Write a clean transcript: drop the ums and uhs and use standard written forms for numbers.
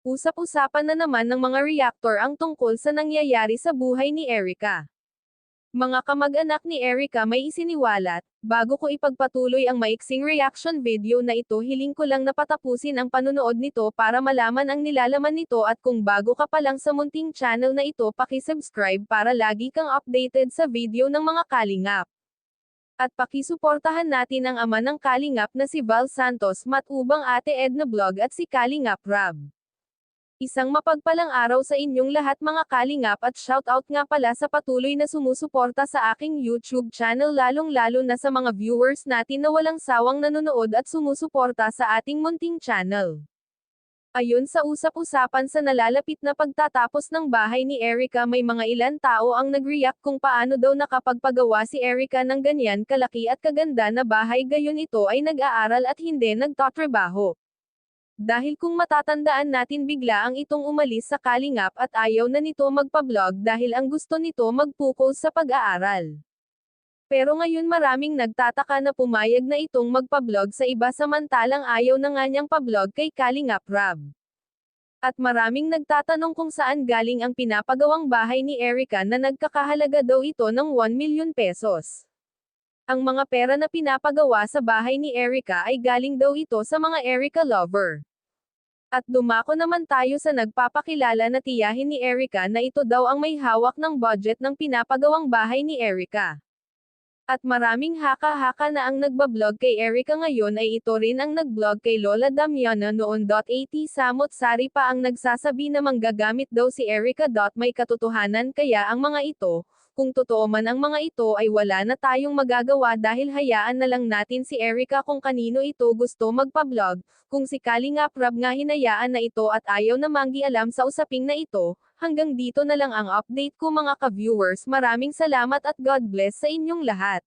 Usap-usapan na naman ng mga reactor ang tungkol sa nangyayari sa buhay ni Erica. Mga kamag-anak ni Erica may isiniwalat, bago ko ipagpatuloy ang maiksing reaction video na ito hiling ko lang na patapusin ang panunood nito para malaman ang nilalaman nito at kung bago ka pa lang sa munting channel na ito paki-subscribe para lagi kang updated sa video ng mga kalingap. At pakisuportahan natin ang ama ng kalingap na si Val Santos matubang Ate Edna Vlog at si Kalingap Rab. Isang mapagpalang araw sa inyong lahat mga kalingap at shoutout nga pala sa patuloy na sumusuporta sa aking YouTube channel lalong-lalo na sa mga viewers natin na walang sawang nanonood at sumusuporta sa ating munting channel. Ayon sa usap-usapan sa nalalapit na pagtatapos ng bahay ni Erica may mga ilan tao ang nag-react kung paano daw nakapagpagawa si Erica ng ganyan kalaki at kaganda na bahay gayon ito ay nag-aaral at hindi nagtatrabaho. Dahil kung matatandaan natin bigla ang itong umalis sa kalingap at ayaw na nito magpa-vlog dahil ang gusto nito mag-focus sa pag-aaral. Pero ngayon maraming nagtataka na pumayag na itong magpa-vlog sa iba samantalang ayaw na nga niyang pa-vlog kay Kalingap Rab. At maraming nagtatanong kung saan galing ang pinapagawang bahay ni Erica na nagkakahalaga daw ito ng 1 million pesos. Ang mga pera na pinapagawa sa bahay ni Erica ay galing daw ito sa mga Erica lover. At dumako naman tayo sa nagpapakilala na tiyahin ni Erica na ito daw ang may hawak ng budget ng pinapagawang bahay ni Erica. At maraming haka-haka na ang nagbablog kay Erica ngayon ay ito rin ang nagblog kay Lola Damiana noon. At Samot Sari pa ang nagsasabi na manggagamit daw si Erica. May katotohanan kaya ang mga ito? Kung totoo man ang mga ito ay wala na tayong magagawa dahil hayaan na lang natin si Erica kung kanino ito gusto magpa-vlog, kung si Kalingap Rab nga hinayaan na ito at ayaw na manggialam sa usaping na ito. Hanggang dito na lang ang update ko mga ka-viewers, maraming salamat at God bless sa inyong lahat.